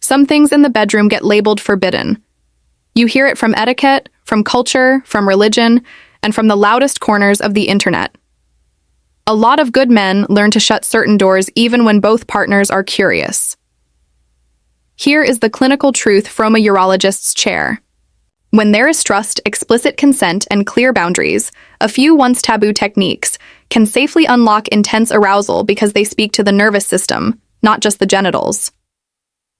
Some things in the bedroom get labeled forbidden. You hear it from etiquette, from culture, from religion, and from the loudest corners of the internet. A lot of good men learn to shut certain doors even when both partners are curious. Here is the clinical truth from a urologist's chair. When there is trust, explicit consent, and clear boundaries, a few once taboo techniques can safely unlock intense arousal because they speak to the nervous system, not just the genitals.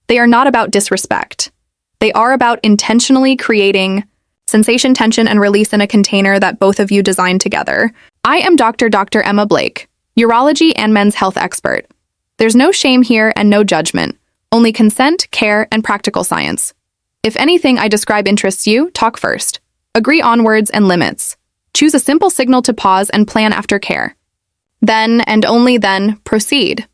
They are not about disrespect. They are about intentionally creating sensation, tension, and release in a container that both of you designed together. I am Dr. Emma Blake, urology and men's health expert. There's no shame here and no judgment, only consent, care, and practical science. If anything I describe interests you, talk first. Agree on words and limits. Choose a simple signal to pause and plan after care. Then, and only then, proceed.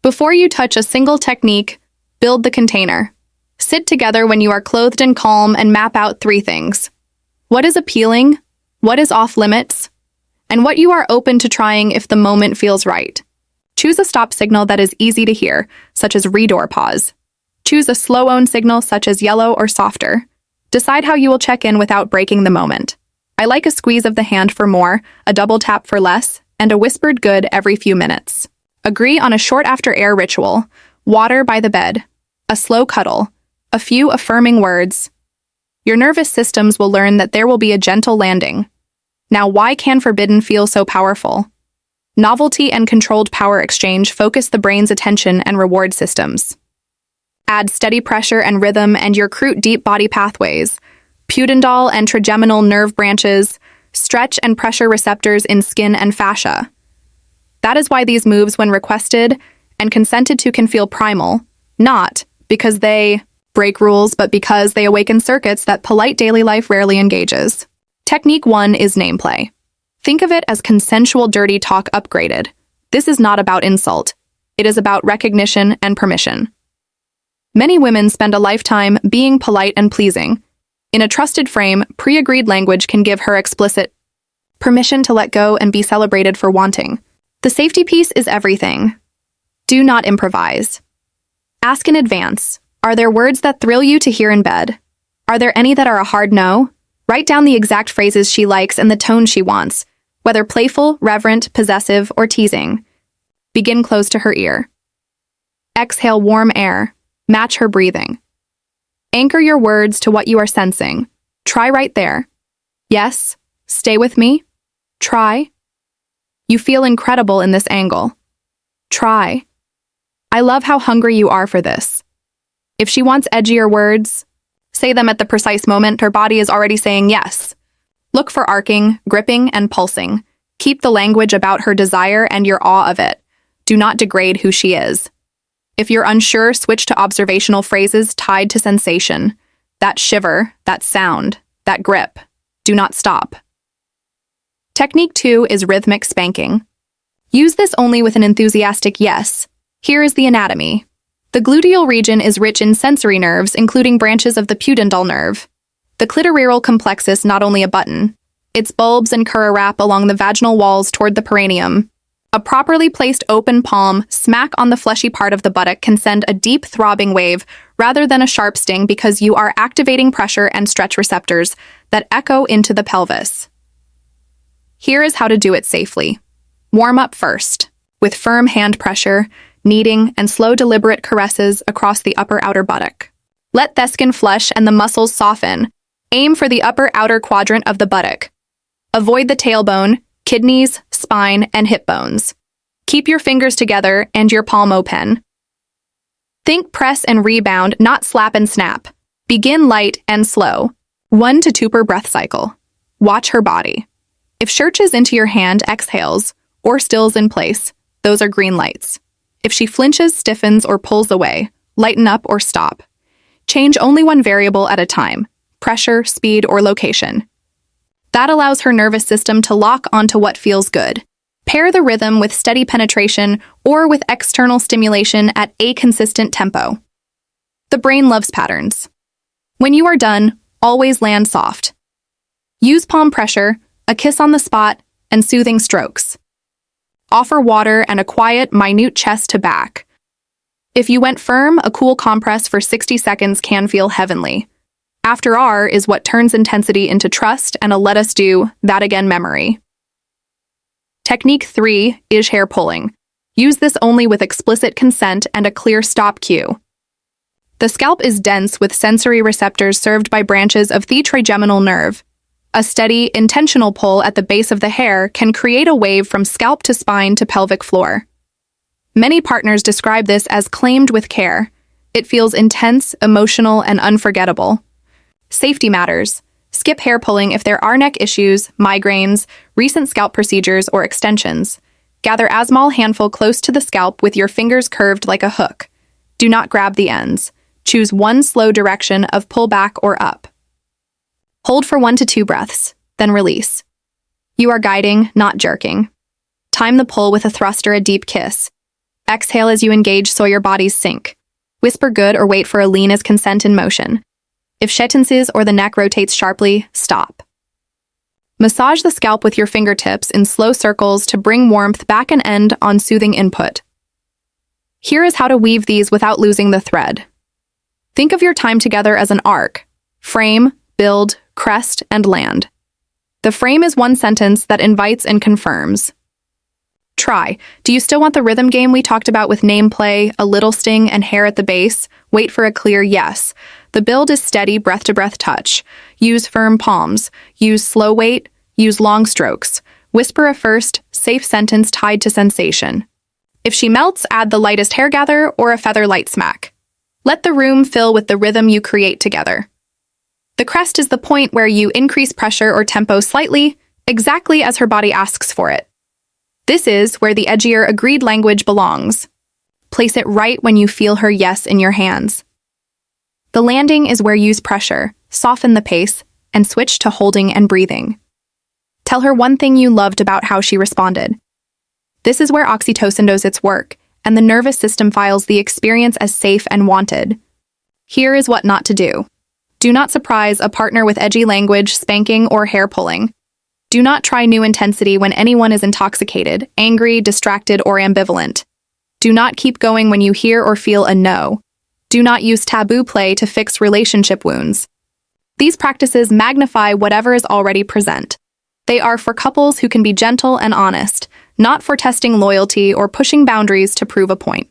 Before you touch a single technique, build the container. Sit together when you are clothed and calm and map out 3 things. What is appealing? What is off limits? And what you are open to trying if the moment feels right. Choose a stop signal that is easy to hear, such as read or pause. Choose a slow-on signal such as yellow or softer. Decide how you will check in without breaking the moment. I like a squeeze of the hand for more, a double tap for less, and a whispered good every few minutes. Agree on a short after-air ritual, water by the bed, a slow cuddle, a few affirming words. Your nervous systems will learn that there will be a gentle landing. Now, why can forbidden feel so powerful? Novelty and controlled power exchange focus the brain's attention and reward systems. Add steady pressure and rhythm and you recruit deep body pathways, pudendal and trigeminal nerve branches, stretch and pressure receptors in skin and fascia. That is why these moves, when requested and consented to, can feel primal, not because they break rules, but because they awaken circuits that polite daily life rarely engages. Technique 1 is nameplay. Think of it as consensual dirty talk upgraded. This is not about insult. It is about recognition and permission. Many women spend a lifetime being polite and pleasing. In a trusted frame, pre-agreed language can give her explicit permission to let go and be celebrated for wanting. The safety piece is everything. Do not improvise. Ask in advance. Are there words that thrill you to hear in bed? Are there any that are a hard no? Write down the exact phrases she likes and the tone she wants, whether playful, reverent, possessive, or teasing. Begin close to her ear. Exhale warm air. Match her breathing. Anchor your words to what you are sensing. Try right there. Yes. Stay with me. Try. You feel incredible in this angle. Try. I love how hungry you are for this. If she wants edgier words, say them at the precise moment her body is already saying yes. Look for arcing, gripping, and pulsing. Keep the language about her desire and your awe of it. Do not degrade who she is. If you're unsure, switch to observational phrases tied to sensation. That shiver, that sound, that grip. Do not stop. Technique 2 is rhythmic spanking. Use this only with an enthusiastic yes. Here is the anatomy. The gluteal region is rich in sensory nerves, including branches of the pudendal nerve. The clitoral complex is not only a button. Its bulbs and cura wrap along the vaginal walls toward the perineum. A properly placed open palm smack on the fleshy part of the buttock can send a deep throbbing wave rather than a sharp sting because you are activating pressure and stretch receptors that echo into the pelvis. Here is how to do it safely. Warm up first, with firm hand pressure, kneading, and slow deliberate caresses across the upper outer buttock. Let the skin flush and the muscles soften. Aim for the upper outer quadrant of the buttock. Avoid the tailbone, kidneys, spine, and hip bones. Keep your fingers together and your palm open. Think press and rebound, not slap and snap. Begin light and slow. 1 to 2 per breath cycle. Watch her body. If shirches into your hand, exhales, or stills in place, those are green lights. If she flinches, stiffens, or pulls away, lighten up or stop. Change only one variable at a time: pressure, speed, or location. That allows her nervous system to lock onto what feels good. Pair the rhythm with steady penetration or with external stimulation at a consistent tempo. The brain loves patterns. When you are done, always land soft. Use palm pressure, a kiss on the spot, and soothing strokes. Offer water and a quiet, minute chest to back. If you went firm, a cool compress for 60 seconds can feel heavenly. After R is what turns intensity into trust and a let us do that again memory. Technique 3 is hair pulling. Use this only with explicit consent and a clear stop cue. The scalp is dense with sensory receptors served by branches of the trigeminal nerve. A steady, intentional pull at the base of the hair can create a wave from scalp to spine to pelvic floor. Many partners describe this as claimed with care. It feels intense, emotional, and unforgettable. Safety matters. Skip hair pulling if there are neck issues, migraines, recent scalp procedures, or extensions. Gather a small handful close to the scalp with your fingers curved like a hook. Do not grab the ends. Choose one slow direction of pull back or up. Hold for 1 to 2 breaths, then release. You are guiding, not jerking. Time the pull with a thrust or a deep kiss. Exhale as you engage so your bodies sink. Whisper good or wait for a lean as consent in motion. If sentences or the neck rotates sharply, stop. Massage the scalp with your fingertips in slow circles to bring warmth back and end on soothing input. Here is how to weave these without losing the thread. Think of your time together as an arc. Frame, build, crest, and land. The frame is one sentence that invites and confirms. Try. Do you still want the rhythm game we talked about with name play, a little sting, and hair at the base? Wait for a clear yes. The build is steady, breath-to-breath touch. Use firm palms. Use slow weight. Use long strokes. Whisper a first, safe sentence tied to sensation. If she melts, add the lightest hair gather or a feather light smack. Let the room fill with the rhythm you create together. The crest is the point where you increase pressure or tempo slightly, exactly as her body asks for it. This is where the edgier agreed language belongs. Place it right when you feel her yes in your hands. The landing is where use pressure, soften the pace, and switch to holding and breathing. Tell her one thing you loved about how she responded. This is where oxytocin does its work, and the nervous system files the experience as safe and wanted. Here is what not to do. Do not surprise a partner with edgy language, spanking, or hair pulling. Do not try new intensity when anyone is intoxicated, angry, distracted, or ambivalent. Do not keep going when you hear or feel a no. Do not use taboo play to fix relationship wounds. These practices magnify whatever is already present. They are for couples who can be gentle and honest, not for testing loyalty or pushing boundaries to prove a point.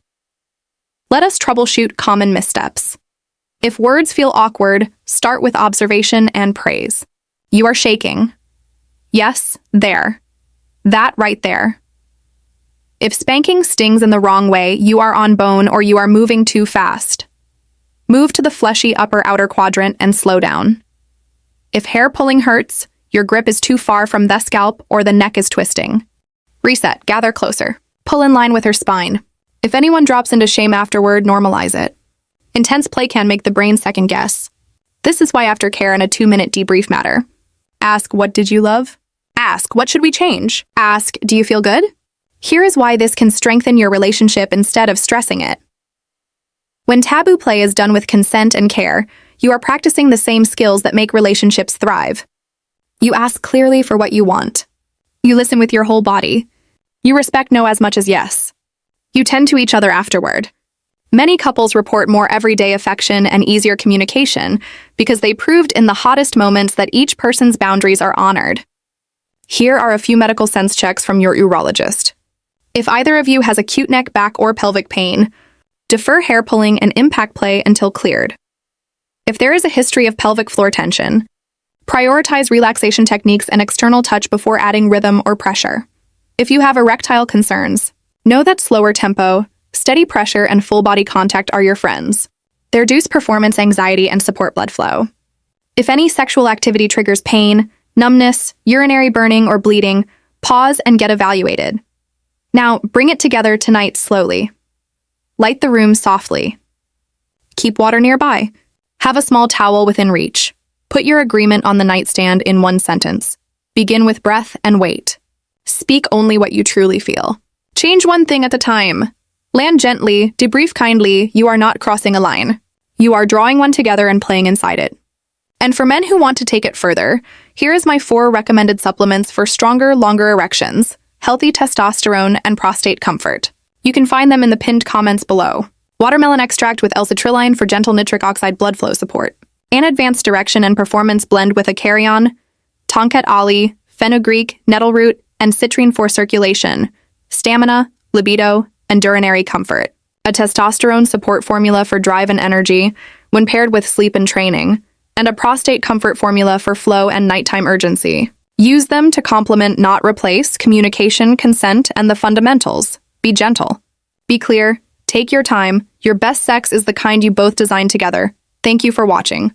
Let us troubleshoot common missteps. If words feel awkward, start with observation and praise. You are shaking. Yes, there. That right there. If spanking stings in the wrong way, you are on bone or you are moving too fast. Move to the fleshy upper outer quadrant and slow down. If hair pulling hurts, your grip is too far from the scalp or the neck is twisting. Reset, gather closer. Pull in line with her spine. If anyone drops into shame afterward, normalize it. Intense play can make the brain second guess. This is why aftercare and a 2-minute debrief matter. Ask, what did you love? Ask, what should we change? Ask, do you feel good? Here is why this can strengthen your relationship instead of stressing it. When taboo play is done with consent and care, you are practicing the same skills that make relationships thrive. You ask clearly for what you want. You listen with your whole body. You respect no as much as yes. You tend to each other afterward. Many couples report more everyday affection and easier communication because they proved in the hottest moments that each person's boundaries are honored. Here are a few medical sense checks from your urologist. If either of you has acute neck, back, or pelvic pain, defer hair pulling and impact play until cleared. If there is a history of pelvic floor tension, prioritize relaxation techniques and external touch before adding rhythm or pressure. If you have erectile concerns, know that slower tempo, steady pressure, and full body contact are your friends. They reduce performance anxiety and support blood flow. If any sexual activity triggers pain, numbness, urinary burning, or bleeding, pause and get evaluated. Now, bring it together tonight slowly. Light the room softly. Keep water nearby. Have a small towel within reach. Put your agreement on the nightstand in one sentence. Begin with breath and wait. Speak only what you truly feel. Change one thing at a time. Land gently, debrief kindly, you are not crossing a line. You are drawing one together and playing inside it. And for men who want to take it further, here is my 4 recommended supplements for stronger, longer erections, healthy testosterone, and prostate comfort. You can find them in the pinned comments below. Watermelon extract with L-citrulline for gentle nitric oxide blood flow support. An advanced direction and performance blend with a carrion, tonkat ali, fenugreek, nettle root, and citrine for circulation, stamina, libido, and urinary comfort. A testosterone support formula for drive and energy when paired with sleep and training, and a prostate comfort formula for flow and nighttime urgency. Use them to complement, not replace, communication, consent, and the fundamentals. Be gentle. Be clear. Take your time. Your best sex is the kind you both design together. Thank you for watching.